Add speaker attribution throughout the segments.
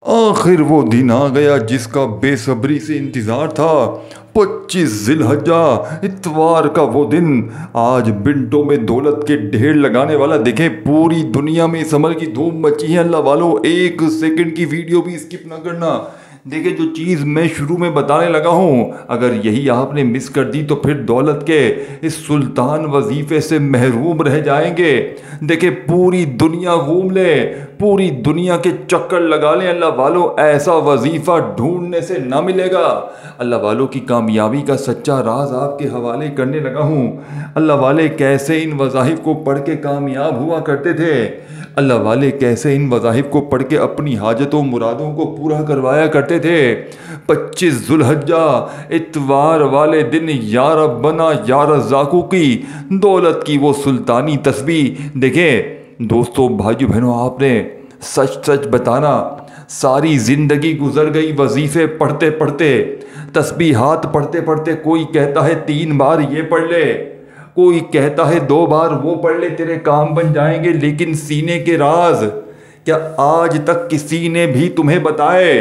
Speaker 1: آخر وہ دن آ گیا جس کا بے صبری سے انتظار تھا۔ 25 ذی الحجہ، اتوار کا وہ دن۔ آج منٹوں میں دولت کے ڈھیر لگانے والا دیکھیں پوری دنیا میں اس عمل کی دھوم مچی ہے۔ اللہ والو، ایک سیکنڈ کی ویڈیو بھی اسکپ نہ کرنا۔ دیکھیں جو چیز میں شروع میں بتانے لگا ہوں، اگر یہی آپ نے مس کر دی تو پھر دولت کے اس سلطان وظیفے سے محروم رہ جائیں گے۔ دیکھیں پوری دنیا گھوم لے، پوری دنیا کے چکر لگا لیں، اللہ والو ایسا وظیفہ ڈھونڈنے سے نہ ملے گا۔ اللہ والوں کی کامیابی کا سچا راز آپ کے حوالے کرنے لگا ہوں۔ اللہ والے کیسے ان وظائف کو پڑھ کے کامیاب ہوا کرتے تھے، اللہ والے کیسے ان وظائف کو پڑھ کے اپنی حاجتوں مرادوں کو پورا کروایا کرتے تھے۔ 25 ذی الحجہ، اتوار والے دن یا ربنا یا رزاقو کی دولت کی وہ سلطانی تسبیح۔ دیکھیں دوستو، بھائیو بہنوں، آپ نے سچ سچ بتانا، ساری زندگی گزر گئی وظیفے پڑھتے پڑھتے، تسبیحات پڑھتے پڑھتے۔ کوئی کہتا ہے 3 بار یہ پڑھ لے، کوئی کہتا ہے 2 بار وہ پڑھ لے، تیرے کام بن جائیں گے۔ لیکن سینے کے راز کیا آج تک کسی نے بھی تمہیں بتائے؟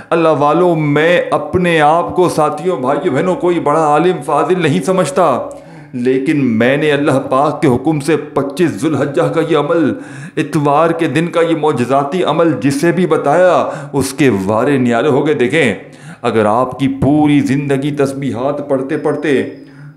Speaker 1: اللہ والوں، میں اپنے آپ کو ساتھیوں بھائیو بہنوں کوئی بڑا عالم فاضل نہیں سمجھتا، لیکن میں نے اللہ پاک کے حکم سے 25 ذی الحجہ کا یہ عمل، اتوار کے دن کا یہ معجزاتی عمل جسے بھی بتایا اس کے وارے نیارے ہو گئے۔ دیکھیں اگر آپ کی پوری زندگی تسبیحات پڑھتے پڑھتے،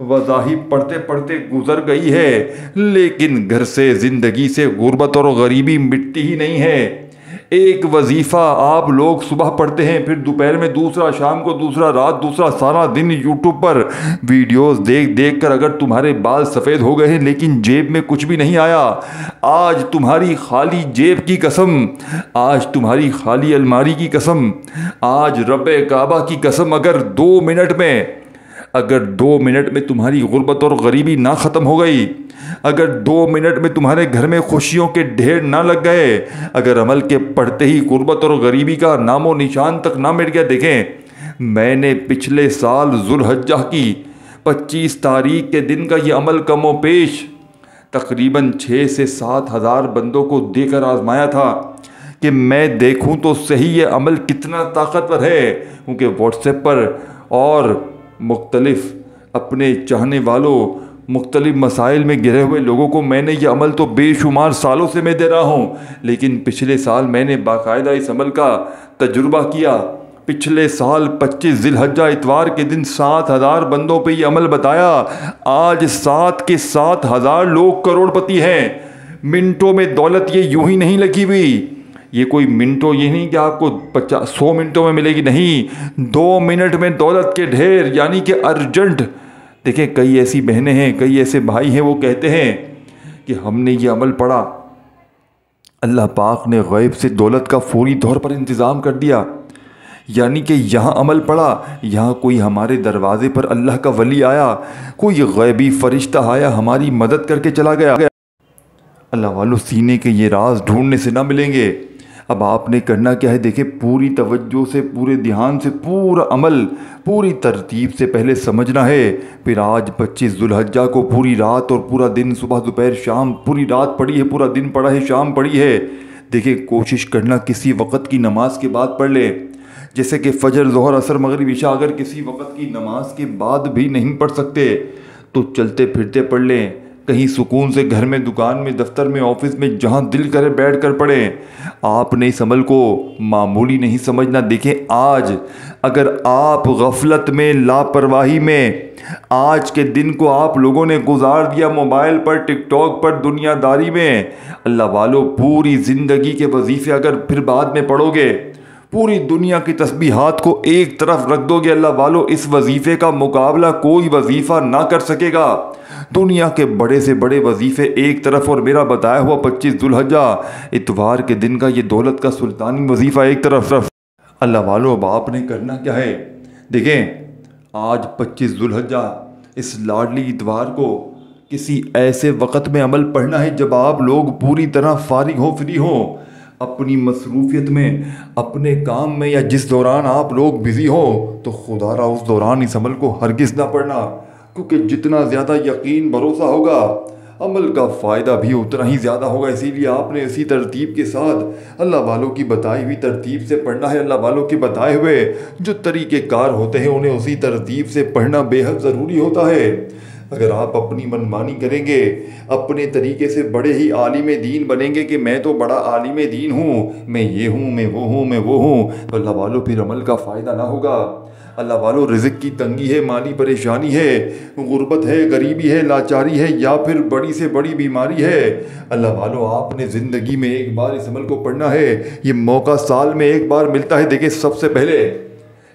Speaker 1: وظائف پڑھتے پڑھتے گزر گئی ہے، لیکن گھر سے زندگی سے غربت اور غریبی مٹتی ہی نہیں ہے۔ ایک وظیفہ آپ لوگ صبح پڑھتے ہیں، پھر دوپہر میں دوسرا، شام کو دوسرا، رات دوسرا، سارا دن یوٹیوب پر ویڈیوز دیکھ دیکھ کر اگر تمہارے بال سفید ہو گئے ہیں لیکن جیب میں کچھ بھی نہیں آیا، آج تمہاری خالی جیب کی قسم، آج تمہاری خالی الماری کی قسم، آج رب کعبہ کی قسم، اگر 2 منٹ میں تمہاری غربت اور غریبی نہ ختم ہو گئی، اگر 2 منٹ میں تمہارے گھر میں خوشیوں کے ڈھیر نہ لگ گئے، اگر عمل کے پڑھتے ہی غربت اور غریبی کا نام و نشان تک نہ مٹ گیا۔ دیکھیں میں نے پچھلے سال ذی الحجہ کی 25 تاریخ کے دن کا یہ عمل کم و بیش تقریباً 6 سے 7 ہزار بندوں کو دے کر آزمایا تھا کہ میں دیکھوں تو صحیح یہ عمل کتنا طاقتور ہے، کیونکہ واٹس ایپ پر اور مختلف اپنے چاہنے والوں، مختلف مسائل میں گرے ہوئے لوگوں کو میں نے یہ عمل تو بے شمار سالوں سے میں دے رہا ہوں، لیکن پچھلے سال میں نے باقاعدہ اس عمل کا تجربہ کیا۔ پچھلے سال 25 ذی الحجہ اتوار کے دن 7,000 بندوں پہ یہ عمل بتایا، آج 7 کے 7,000 لوگ کروڑ پتی ہیں۔ منٹوں میں دولت یہ یوں ہی نہیں لگی ہوئی، یہ کوئی منٹوں یہ نہیں کہ آپ کو 100 منٹوں میں ملے گی، نہیں، 2 منٹ میں دولت کے ڈھیر، یعنی کہ ارجنٹ۔ دیکھیں کئی ایسی بہنیں ہیں، کئی ایسے بھائی ہیں، وہ کہتے ہیں کہ ہم نے یہ عمل پڑھا، اللہ پاک نے غیب سے دولت کا فوری طور پر انتظام کر دیا، یعنی کہ یہاں عمل پڑھا، یہاں کوئی ہمارے دروازے پر اللہ کا ولی آیا، کوئی غیبی فرشتہ آیا، ہماری مدد کر کے چلا گیا۔ اللہ والو، سینے کے یہ راز ڈھونڈنے سے نہ ملیں گے۔ اب آپ نے کرنا کیا ہے؟ دیکھیں پوری توجہ سے، پورے دھیان سے، پورا عمل پوری ترتیب سے پہلے سمجھنا ہے، پھر آج 25 ذی الحجہ کو پوری رات اور پورا دن، صبح دوپہر شام، پوری رات پڑھی ہے، پورا دن پڑھا ہے، شام پڑھی ہے۔ دیکھیں کوشش کرنا کسی وقت کی نماز کے بعد پڑھ لے، جیسے کہ فجر، ظہر، عصر، مغرب، عشاء۔ اگر کسی وقت کی نماز کے بعد بھی نہیں پڑھ سکتے تو چلتے پھرتے پڑھ لیں، کہیں سکون سے، گھر میں، دکان میں، دفتر میں، آفس میں، جہاں دل کرے بیٹھ کر پڑھیں۔ آپ نے اس عمل کو معمولی نہیں سمجھنا۔ دیکھیں آج اگر آپ غفلت میں، لاپرواہی میں، آج کے دن کو آپ لوگوں نے گزار دیا موبائل پر، ٹک ٹاک پر، دنیا داری میں، اللہ والو پوری زندگی کے وظیفے اگر پھر بعد میں پڑھو گے، پوری دنیا کی تسبیحات کو ایک طرف رکھ دو گے، اللہ والو اس وظیفے کا مقابلہ کوئی وظیفہ نہ کر سکے گا۔ دنیا کے بڑے سے بڑے وظیفے ایک طرف اور میرا بتایا ہوا 25 ذی الحجہ اتوار کے دن کا یہ دولت کا سلطانی وظیفہ ایک طرف۔ اللہ والو اب آپ نے کرنا کیا ہے؟ دیکھیں آج 25 ذی الحجہ اس لاڈلی اتوار کو کسی ایسے وقت میں عمل پڑھنا ہے جب آپ لوگ پوری طرح فارغ ہو، فری ہوں، اپنی مصروفیت میں، اپنے کام میں، یا جس دوران آپ لوگ بزی ہو، تو خدا را اس دوران اس عمل کو ہرگز نہ پڑھنا، کیونکہ جتنا زیادہ یقین بھروسہ ہوگا عمل کا فائدہ بھی اتنا ہی زیادہ ہوگا۔ اسی لیے آپ نے اسی ترتیب کے ساتھ اللہ والوں کی بتائی ہوئی ترتیب سے پڑھنا ہے۔ اللہ والوں کے بتائے ہوئے جو طریقہ کار ہوتے ہیں انہیں اسی ترتیب سے پڑھنا بے حد ضروری ہوتا ہے۔ اگر آپ اپنی منمانی کریں گے، اپنے طریقے سے بڑے ہی عالم دین بنیں گے کہ میں تو بڑا عالم دین ہوں، میں یہ ہوں، میں وہ ہوں، میں وہ ہوں، تو اللہ والوں پھر عمل کا فائدہ نہ ہوگا۔ اللہ والوں رزق کی تنگی ہے، مالی پریشانی ہے، غربت ہے، غریبی ہے، لاچاری ہے، یا پھر بڑی سے بڑی بیماری ہے، اللہ والوں آپ نے زندگی میں ایک بار اس عمل کو پڑھنا ہے۔ یہ موقع سال میں ایک بار ملتا ہے۔ دیکھیں سب سے پہلے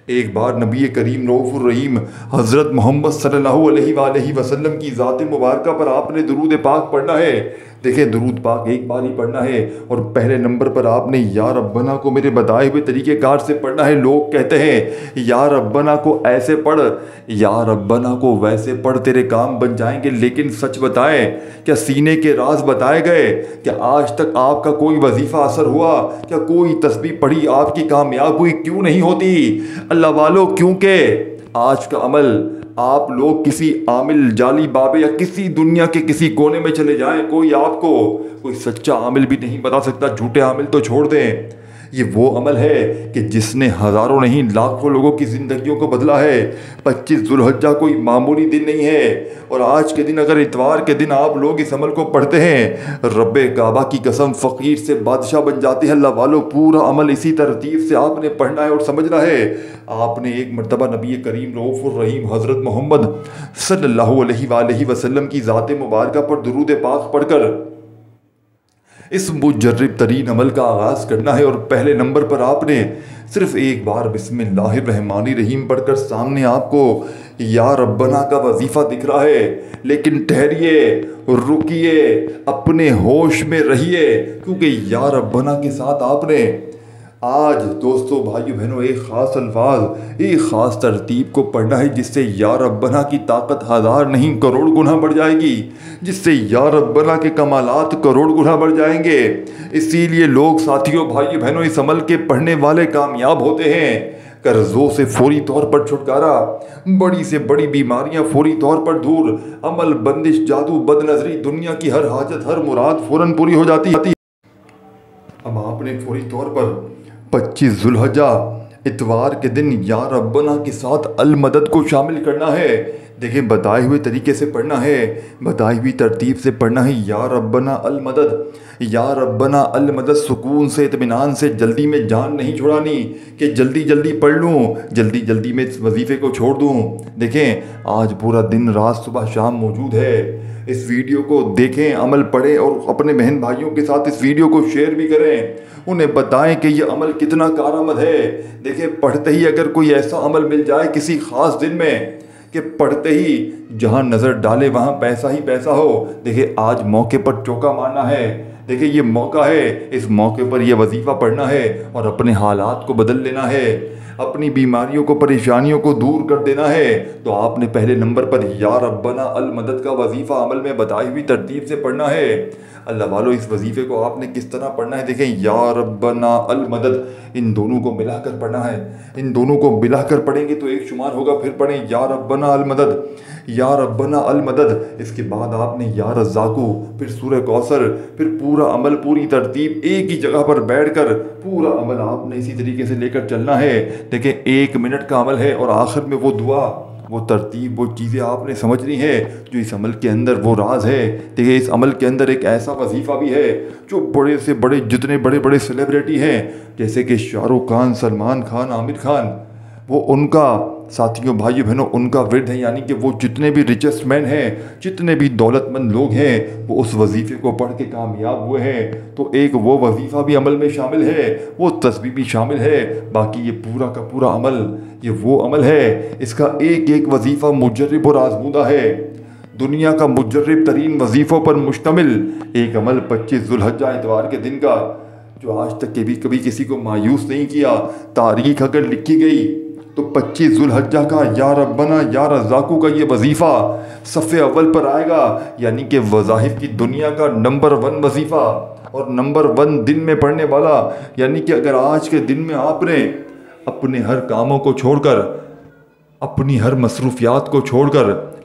Speaker 1: ایک بار نبی کریم رؤوف الرحیم حضرت محمد صلی اللہ علیہ وآلہ وسلم کی ذات مبارکہ پر آپ نے درود پاک پڑھنا ہے۔ دیکھیں درود پاک ایک بار ہی پڑھنا ہے، اور پہلے نمبر پر آپ نے یا ربنا کو میرے بتائے ہوئے طریقہ کار سے پڑھنا ہے۔ لوگ کہتے ہیں یا ربنا کو ایسے پڑھ، یا ربنا کو ویسے پڑھ، تیرے کام بن جائیں گے، لیکن سچ بتائیں کیا سینے کے راز بتائے گئے؟ کیا آج تک آپ کا کوئی وظیفہ اثر ہوا؟ کیا کوئی تسبیح پڑھی آپ کی کامیاب ہوئی؟ کیوں نہیں ہوتی اللہ والوں؟ کیونکہ آج کا عمل آپ لوگ کسی عامل جعلی بابے یا کسی دنیا کے کسی کونے میں چلے جائیں، کوئی آپ کو کوئی سچا عامل بھی نہیں بتا سکتا۔ جھوٹے عامل تو چھوڑ دیں، یہ وہ عمل ہے کہ جس نے ہزاروں نہیں لاکھوں لوگوں کی زندگیوں کو بدلا ہے۔ 25 ذو الحجہ کوئی معمولی دن نہیں ہے، اور آج کے دن اگر اتوار کے دن آپ لوگ اس عمل کو پڑھتے ہیں، رب کعبہ کی قسم فقیر سے بادشاہ بن جاتے ہیں۔ اللہ والوں پورا عمل اسی ترتیب سے آپ نے پڑھنا ہے اور سمجھنا ہے۔ آپ نے ایک مرتبہ نبی کریم رؤوف الرحیم حضرت محمد صلی اللہ علیہ وآلہ وسلم کی ذات مبارکہ پر درود پاک پڑھ کر اس مجرب ترین عمل کا آغاز کرنا ہے، اور پہلے نمبر پر آپ نے صرف ایک بار بسم اللہ الرحمن الرحیم پڑھ کر سامنے آپ کو یا ربنا کا وظیفہ دکھ رہا ہے، لیکن ٹھہریے، رکیے، اپنے ہوش میں رہیے، کیونکہ یا ربنا کے ساتھ آپ نے آج دوستو بھائیو بہنوں ایک خاص الفاظ، ایک خاص ترتیب کو پڑھنا ہے، جس سے یا ربنا کی طاقت 1000 نہیں کروڑ گنا بڑھ جائے گی، جس سے یا ربنا کے کمالات کروڑ گنا بڑھ جائیں گے۔ اسی لیے لوگ ساتھیوں بھائیو بہنوں اس عمل کے پڑھنے والے کامیاب ہوتے ہیں۔ قرضوں سے فوری طور پر چھٹکارا، بڑی سے بڑی بیماریاں فوری طور پر دور، عمل، بندش، جادو، بد نظری، دنیا کی ہر حاجت، ہر مراد فوراً پوری ہو جاتی ہے۔ اب آپ نے فوری طور پر 25 ذو الحجہ اتوار کے دن یا ربنا کے ساتھ المدد کو شامل کرنا ہے۔ دیکھیں بتائے ہوئے طریقے سے پڑھنا ہے، بتائی ہوئی ترتیب سے پڑھنا ہے۔ یا ربنا المدد، یا ربنا المدد، سکون سے، اطمینان سے، جلدی میں جان نہیں چھڑانی کہ جلدی جلدی پڑھ لوں، جلدی جلدی میں اس وظیفے کو چھوڑ دوں۔ دیکھیں آج پورا دن رات صبح شام موجود ہے، اس ویڈیو کو دیکھیں، عمل پڑھیں، اور اپنے بہن بھائیوں کے ساتھ اس ویڈیو کو شیئر بھی کریں، انہیں بتائیں کہ یہ عمل کتنا کارآمد ہے۔ دیکھیں پڑھتے ہی اگر کوئی ایسا عمل مل جائے کسی خاص دن میں کہ پڑھتے ہی جہاں نظر ڈالے وہاں پیسہ ہی پیسہ ہو، دیکھیں آج موقع پر چوکا مارنا ہے۔ دیکھیں یہ موقع ہے، اس موقع پر یہ وظیفہ پڑھنا ہے اور اپنے حالات کو بدل لینا ہے، اپنی بیماریوں کو، پریشانیوں کو دور کر دینا ہے۔ تو آپ نے پہلے نمبر پر یا ربنا المدد کا وظیفہ عمل میں بتائی ہوئی ترتیب سے پڑھنا ہے۔ اللہ والوں اس وظیفے کو آپ نے کس طرح پڑھنا ہے؟ دیکھیں یا ربنا المدد، ان دونوں کو ملا کر پڑھنا ہے، ان دونوں کو ملا کر پڑھیں گے تو ایک شمار ہوگا، پھر پڑھیں یا ربنا المدد، یا ربنا المدد، اس کے بعد آپ نے یا رزاقو، پھر سورہ کوثر، پھر پورا عمل پوری ترتیب ایک ہی جگہ پر بیٹھ کر پورا عمل آپ نے اسی طریقے سے لے کر چلنا ہے۔ دیکھیں 1 منٹ کا عمل ہے، اور آخر میں وہ دعا، وہ ترتیب، وہ چیزیں آپ نے سمجھنی ہے جو اس عمل کے اندر وہ راز ہے۔ دیکھیں اس عمل کے اندر ایک ایسا وظیفہ بھی ہے جو بڑے سے بڑے، جتنے بڑے بڑے سیلیبریٹی ہیں جیسے کہ شاہ رخ خان، سلمان خان، عامر خان، وہ ان کا ساتھیوں بھائیوں بہنوں ان کا ورد ہے، یعنی کہ وہ جتنے بھی ریچسٹ مین ہیں، جتنے بھی دولت مند لوگ ہیں، وہ اس وظیفے کو پڑھ کے کامیاب ہوئے ہیں۔ تو ایک وہ وظیفہ بھی عمل میں شامل ہے، وہ تسبیح بھی شامل ہے، باقی یہ پورا کا پورا عمل یہ وہ عمل ہے، اس کا ایک ایک وظیفہ مجرب اور آزمودہ ہے، دنیا کا مجرب ترین وظیفوں پر مشتمل ایک عمل 25 ذو الحجہ اتوار کے دن کا، جو آج تک کبھی کسی کو مایوس نہیں کیا۔ تاریخ اگر لکھی گئی تو 25 ذو الحجہ کا یا ربنا یا رزاقو کا یہ وظیفہ صف اول پر آئے گا، یعنی کہ وظائف کی دنیا کا نمبر 1 وظیفہ اور نمبر 1 دن میں پڑھنے والا۔ یعنی کہ اگر آج کے دن میں آپ نے اپنے ہر کاموں کو چھوڑ کر، اپنی ہر مصروفیات کو چھوڑ کر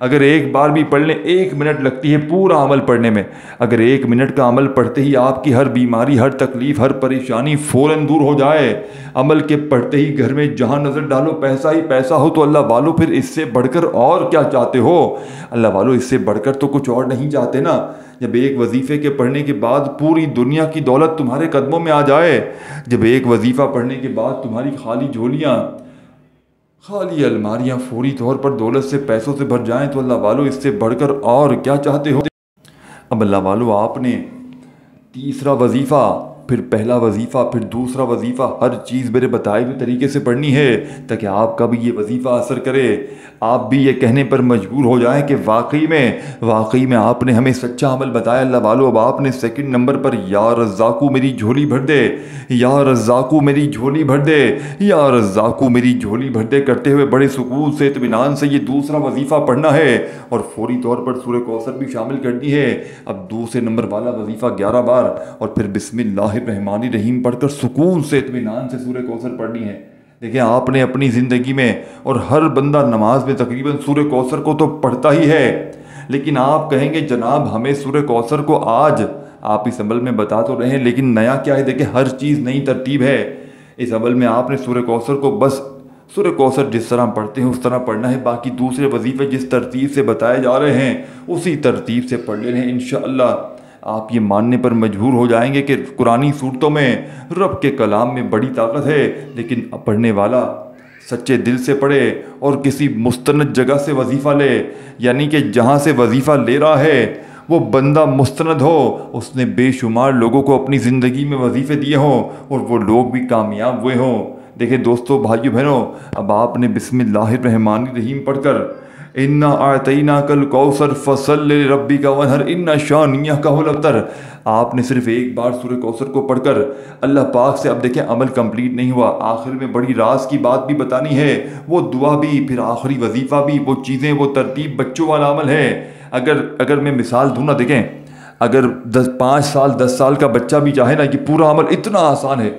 Speaker 1: اگر ایک بار بھی پڑھ لیں، 1 منٹ لگتی ہے پورا عمل پڑھنے میں، اگر 1 منٹ کا عمل پڑھتے ہی آپ کی ہر بیماری، ہر تکلیف، ہر پریشانی فوراً دور ہو جائے، عمل کے پڑھتے ہی گھر میں جہاں نظر ڈالو پیسہ ہی پیسہ ہو، تو اللہ والو پھر اس سے بڑھ کر اور کیا چاہتے ہو؟ اللہ والو اس سے بڑھ کر تو کچھ اور نہیں چاہتے نا۔ جب ایک وظیفے کے پڑھنے کے بعد پوری دنیا کی دولت تمہارے قدموں میں آ جائے، جب ایک وظیفہ پڑھنے کے بعد تمہاری خالی جھولیاں، خالی الماریاں فوری طور پر دولت سے، پیسوں سے بھر جائیں، تو اللہ والو اس سے بڑھ کر اور کیا چاہتے ہو؟ اب اللہ والو آپ نے تیسرا وظیفہ، پھر پہلا وظیفہ، پھر دوسرا وظیفہ، ہر چیز میرے بتائے ہوئے طریقے سے پڑھنی ہے تاکہ آپ کا بھی یہ وظیفہ اثر کرے، آپ بھی یہ کہنے پر مجبور ہو جائیں کہ واقعی میں آپ نے ہمیں سچا عمل بتایا۔ اللہ والو اب آپ نے سیکنڈ نمبر پر یا رزاقو میری جھولی بھر دے، یا رزاقو میری جھولی بھر دے، یا رزاقو میری جھولی بھر دے کرتے ہوئے بڑے سکون سے، اطمینان سے یہ دوسرا وظیفہ پڑھنا ہے، اور فوری طور پر سورہ کوثر بھی شامل کرنی ہے۔ اب دوسرے نمبر والا وظیفہ 11 بار، اور پھر بسم اللہ الرحمن الرحیم پڑھ کر سکون سے، اطمینان سے سورہ کوثر پڑھنی ہے۔ دیکھیں آپ نے اپنی زندگی میں، اور ہر بندہ نماز میں تقریباً سورہ کوثر کو تو پڑھتا ہی ہے، لیکن آپ کہیں گے جناب ہمیں سورہ کوثر کو آج آپ اس عمل میں بتا تو رہے ہیں، لیکن نیا کیا ہے؟ دیکھیں ہر چیز نئی ترتیب ہے۔ اس عمل میں آپ نے سورہ کوثر کو بس سورہ کوثر جس طرح پڑھتے ہیں اس طرح پڑھنا ہے، باقی دوسرے وظیفے جس ترتیب سے بتائے جا رہے ہیں اسی ترتیب سے پڑھ لینے ہیں۔ انشاءاللہ آپ یہ ماننے پر مجبور ہو جائیں گے کہ قرآنی صورتوں میں، رب کے کلام میں بڑی طاقت ہے، لیکن پڑھنے والا سچے دل سے پڑھے اور کسی مستند جگہ سے وظیفہ لے، یعنی کہ جہاں سے وظیفہ لے رہا ہے وہ بندہ مستند ہو، اس نے بے شمار لوگوں کو اپنی زندگی میں وظیفے دیے ہوں اور وہ لوگ بھی کامیاب ہوئے ہوں۔ دیکھیں دوستو، بھائیو بہنوں، اب آپ نے بسم اللہ الرحمن الرحیم پڑھ کر انا اعطیناک الکوثر فصل لربک وانحر ان شانیک هو الابتر، آپ نے صرف ایک بار سورہ کوثر کو پڑھ کر اللہ پاک سے، اب دیکھیں عمل کمپلیٹ نہیں ہوا، آخر میں بڑی راز کی بات بھی بتانی ہے، وہ دعا بھی، پھر آخری وظیفہ بھی، وہ چیزیں، وہ ترتیب بچوں والا عمل ہے۔ اگر میں مثال دوں نا، دیکھیں اگر 5 سال 10 سال کا بچہ بھی چاہے نا، یہ پورا عمل اتنا آسان ہے،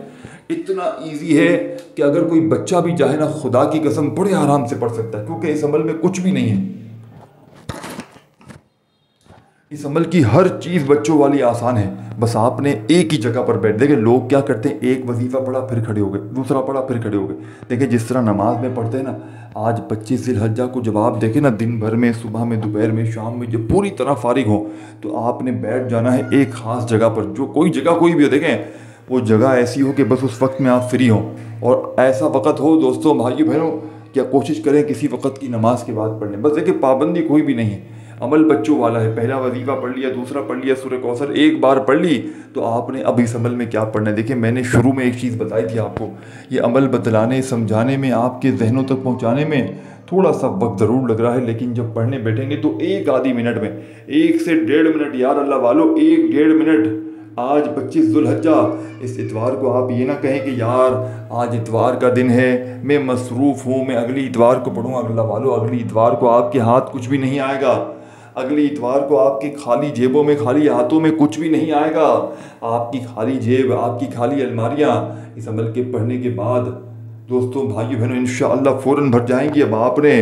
Speaker 1: اتنا ایزی ہے کہ اگر کوئی بچہ بھی چاہے نا، خدا کی قسم بڑے آرام سے پڑھ سکتا ہے، کیونکہ اس عمل میں کچھ بھی نہیں ہے، اس عمل کی ہر چیز بچوں والی آسان ہے، بس آپ نے ایک ہی جگہ پر بیٹھ۔ دیکھیں لوگ کیا کرتے ہیں، ایک وظیفہ پڑھا پھر کھڑے ہو گئے، دوسرا پڑھا پھر کھڑے ہو گئے۔ دیکھیں جس طرح نماز میں پڑھتے ہیں نا، آج 25 ذی الحجہ کو جب آپ دیکھیں نا، دن بھر میں، صبح میں، دوپہر میں، شام میں، جب پوری طرح فارغ ہوں تو آپ نے بیٹھ جانا ہے ایک خاص جگہ پر، جو کوئی جگہ کوئی بھی ہو، دیکھیں وہ جگہ ایسی ہو کہ بس اس وقت میں آپ فری ہوں، اور ایسا وقت ہو دوستوں، بھائیو بہنوں، کیا کوشش کریں کسی وقت کی نماز کے بعد پڑھ لیں، بس دیکھیں پابندی کوئی بھی نہیں ہے، عمل بچوں والا ہے۔ پہلا وظیفہ پڑھ لیا، دوسرا پڑھ لیا، سورہ کوثر ایک بار پڑھ لی، تو آپ نے اب اس عمل میں کیا پڑھنا ہے؟ دیکھیں میں نے شروع میں ایک چیز بتائی تھی آپ کو، یہ عمل بتلانے، سمجھانے میں، آپ کے ذہنوں تک پہنچانے میں تھوڑا سا وقت ضرور لگ رہا ہے، لیکن جب پڑھنے بیٹھیں گے تو ایک آدھی منٹ میں، 1 سے 1.5 منٹ، یار اللہ والو 1-1.5 منٹ، آج 25 ذی الحجہ، اس اتوار کو آپ یہ نہ کہیں کہ یار آج اتوار کا دن ہے، میں مصروف ہوں، میں اگلی اتوار کو پڑھوں۔ اللہ والو اگلی اتوار کو آپ کے ہاتھ کچھ بھی نہیں آئے گا، اگلی اتوار کو آپ کی خالی جیبوں میں، خالی ہاتھوں میں کچھ بھی نہیں آئے گا، آپ کی خالی جیب، آپ کی خالی الماریاں اس عمل کے پڑھنے کے بعد دوستوں، بھائیو بہنوں، انشاءاللہ فوراً بھر جائیں گی۔ اب آپ نے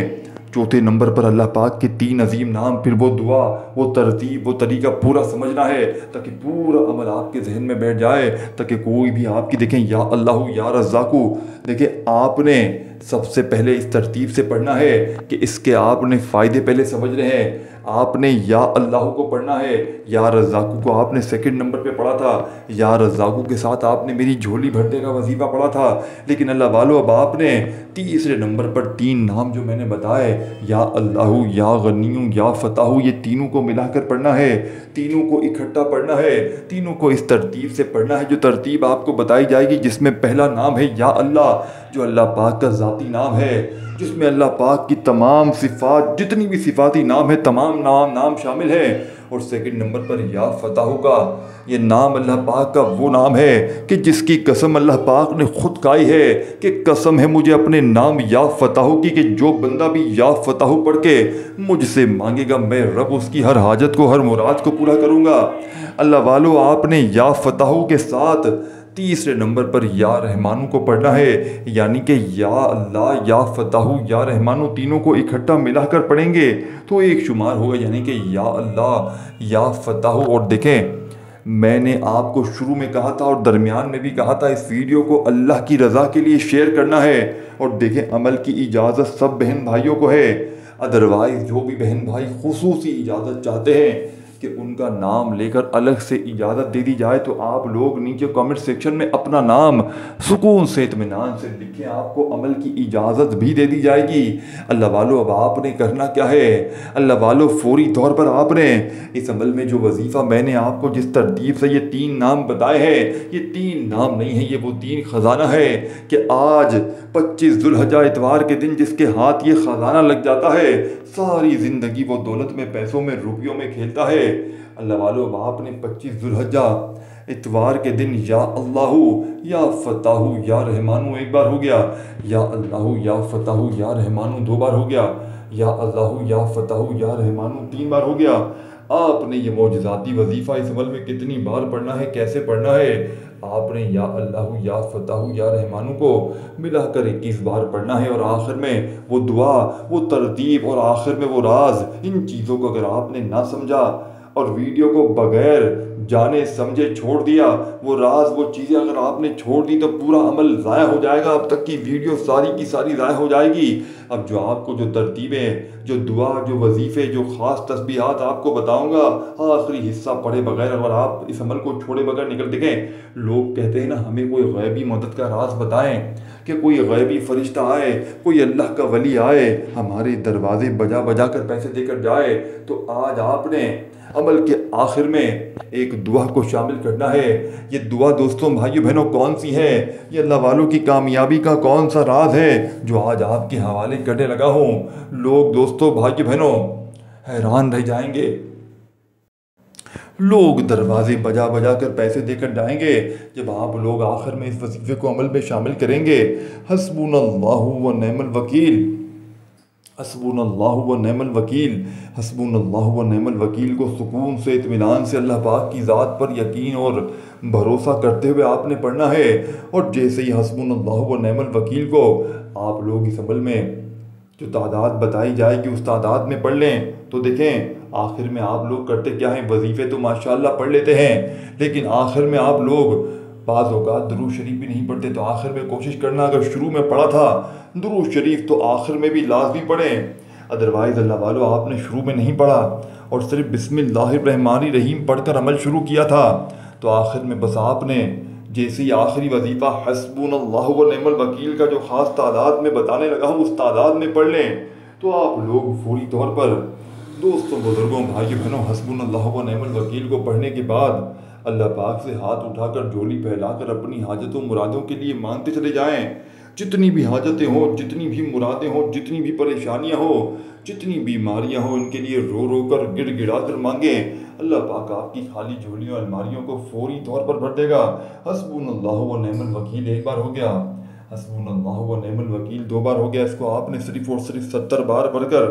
Speaker 1: چوتھے نمبر پر اللہ پاک کے 3 عظیم نام، پھر وہ دعا، وہ ترتیب، وہ طریقہ پورا سمجھنا ہے تاکہ پورا عمل آپ کے ذہن میں بیٹھ جائے، تاکہ کوئی بھی آپ کی، دیکھیں یا اللہ یا رزاقو، دیکھیں آپ نے سب سے پہلے اس ترتیب سے پڑھنا ہے کہ اس کے آپ نے فائدے پہلے سمجھ رہے ہیں، آپ نے یا اللہ کو پڑھنا ہے، یا رزاقو کو آپ نے سیکنڈ نمبر پہ پڑھا تھا، یا رزاقو کے ساتھ آپ نے میری جھولی بھرنے کا وظیفہ پڑھا تھا، لیکن اللہ والو اب آپ نے تیسرے نمبر پر 3 نام جو میں نے بتائے، یا اللہ، یا غنی، یا فتح، یہ تینوں کو ملا کر پڑھنا ہے، تینوں کو اکٹھا پڑھنا ہے، تینوں کو اس ترتیب سے پڑھنا ہے جو ترتیب آپ کو بتائی جائے گی، جس میں پہلا نام ہے یا اللہ، جو اللہ پاک کا ذاتی نام ہے، جس میں اللہ پاک کی تمام صفات، جتنی بھی صفاتی نام ہے، تمام نام شامل ہیں، اور سیکنڈ نمبر پر یا فتح کا، یہ نام اللہ پاک کا وہ نام ہے کہ جس کی قسم اللہ پاک نے خود کھائی ہے کہ قسم ہے مجھے اپنے نام یا فتح کی کہ جو بندہ بھی یا فتح پڑھ کے مجھ سے مانگے گا، میں رب اس کی ہر حاجت کو، ہر مراد کو پورا کروں گا۔ اللہ والو آپ نے یا فتح کے ساتھ تیسرے نمبر پر یا رحمانو کو پڑھنا ہے، یعنی کہ یا اللہ یا فتاحو یا رحمانو تینوں کو اکٹھا ملا کر پڑھیں گے تو ایک شمار ہوگا، یعنی کہ یا اللہ یا فتاحو۔ اور دیکھیں میں نے آپ کو شروع میں کہا تھا اور درمیان میں بھی کہا تھا اس ویڈیو کو اللہ کی رضا کے لیے شیئر کرنا ہے، اور دیکھیں عمل کی اجازت سب بہن بھائیوں کو ہے، ادروائز جو بھی بہن بھائی خصوصی اجازت چاہتے ہیں کہ ان کا نام لے کر الگ سے اجازت دے دی جائے تو آپ لوگ نیچے کامنٹ سیکشن میں اپنا نام سکون سے اطمینان سے لکھیں، آپ کو عمل کی اجازت بھی دے دی جائے گی۔ اللہ والو اب آپ نے کرنا کیا ہے؟ اللہ والو فوری طور پر آپ نے اس عمل میں جو وظیفہ میں نے آپ کو جس ترتیب سے یہ 3 نام بتائے ہیں، یہ 3 نام نہیں ہیں، یہ وہ 3 خزانہ ہے کہ آج 25 ذوالحجہ اتوار کے دن جس کے ہاتھ یہ خزانہ لگ جاتا ہے ساری زندگی وہ دولت میں، پیسوں میں، روپیوں میں کھیلتا ہے۔ اللہ والو اب آپ نے 25 ذوالحجہ اتوار کے دن یا اللہ یا فتاح یا رحمانو ایک بار ہو گیا، یا اللہ یا فتاح یا رحمانو 2 بار ہو گیا، یا اللہ یا فتاح یا رحمانو 3 بار ہو گیا۔ آپ نے یہ معجزاتی وظیفہ اس عمل میں کتنی بار پڑھنا ہے، کیسے پڑھنا ہے؟ آپ نے یا اللہ یا فتاح یا رحمانو کو ملا کر 21 بار پڑھنا ہے، اور آخر میں وہ دعا، وہ ترتیب اور آخر میں وہ راز، ان چیزوں کو اگر آپ نے نہ سمجھا اور ویڈیو کو بغیر جانے سمجھے چھوڑ دیا، وہ راز وہ چیزیں اگر آپ نے چھوڑ دی تو پورا عمل ضائع ہو جائے گا، اب تک کی ویڈیو ساری کی ساری ضائع ہو جائے گی۔ اب جو آپ کو جو ترتیبیں، جو دعا، جو وظیفے، جو خاص تسبیحات آپ کو بتاؤں گا، آخری حصہ پڑھے بغیر اگر آپ اس عمل کو چھوڑے بغیر نکل دیکھیں، لوگ کہتے ہیں نا ہمیں کوئی غیبی مدد کا راز بتائیں، کہ کوئی غیبی فرشتہ آئے، کوئی اللہ کا ولی آئے ہمارے دروازے بجا بجا کر پیسے دے کر جائے، تو آج آپ نے عمل کے آخر میں ایک دعا کو شامل کرنا ہے۔ یہ دعا دوستوں بھائیو بہنوں کون سی ہے؟ یہ اللہ والوں کی کامیابی کا کون سا راز ہے جو آج آپ کے حوالے کرنے لگا ہوں؟ لوگ دوستوں بھائیو بہنوں حیران رہ جائیں گے، لوگ دروازے بجا بجا کر پیسے دے کر جائیں گے جب آپ لوگ آخر میں اس وظیفے کو عمل میں شامل کریں گے۔ حسبنا اللہ و نعم الوکیل، حسبنا اللہ و نعم الوکیل، حسبنا اللہ و نعم الوکیل کو سکون سے اطمینان سے اللہ پاک کی ذات پر یقین اور بھروسہ کرتے ہوئے آپ نے پڑھنا ہے، اور جیسے ہی حسبنا اللہ و نعم الوکیل کو آپ لوگ اس عمل میں جو تعداد بتائی جائے گی اس تعداد میں پڑھ لیں تو دیکھیں آخر میں آپ لوگ کرتے کیا ہیں؟ وظیفے تو ماشاءاللہ پڑھ لیتے ہیں، لیکن آخر میں آپ لوگ بعض اوقات درود شریف بھی نہیں پڑھتے، تو آخر میں کوشش کرنا اگر شروع میں پڑھا تھا درود شریف تو آخر میں بھی لازمی پڑھیں، ادروائز اللہ والو آپ نے شروع میں نہیں پڑھا اور صرف بسم اللہ الرحمن الرحیم پڑھ کر عمل شروع کیا تھا، تو آخر میں بس آپ نے جیسے ہی آخری وظیفہ حسبنا اللہ و نعم الوکیل کا جو خاص تعداد میں بتانے لگا ہوں اس تعداد میں پڑھ لیں تو آپ لوگ فوری طور پر دوستوں بزرگوں بھائیوں بہنوں حسبنا اللہ و نعم الوکیل کو پڑھنے کے بعد اللہ پاک سے ہاتھ اٹھا کر جھولی پھیلا کر اپنی حاجتوں مرادوں کے لیے مانگتے چلے جائیں، جتنی بھی حاجتیں ہوں، جتنی بھی مرادیں ہوں، جتنی بھی پریشانیاں ہوں، جتنی بیماریاں ہوں، ان کے لیے رو رو کر گڑ گڑا کر مانگیں، اللہ پاک آپ کی خالی جھولیوں الماریوں کو فوری طور پر بھر دے گا۔ حسبنا اللہ و نعم الوکیل 1 بار ہو گیا، حسبنا اللہ و نعم الوکیل 2 بار ہو گیا، اس کو آپ نے صرف اور صرف 70 بار پڑھ کر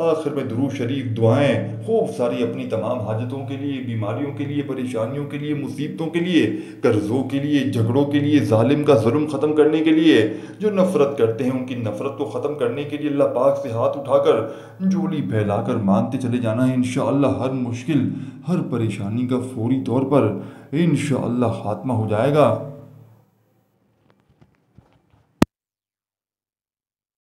Speaker 1: آخر میں درود شریف دعائیں خوب ساری اپنی تمام حاجتوں کے لیے، بیماریوں کے لیے، پریشانیوں کے لیے، مصیبتوں کے لیے، قرضوں کے لیے، جھگڑوں کے لیے، ظالم کا ظلم ختم کرنے کے لیے، جو نفرت کرتے ہیں ان کی نفرت کو ختم کرنے کے لیے اللہ پاک سے ہاتھ اٹھا کر جھولی پھیلا کر مانگتے چلے جانا ہے۔ انشاءاللہ ہر مشکل، ہر پریشانی کا فوری طور پر انشاءاللہ خاتمہ ہو جائے گا۔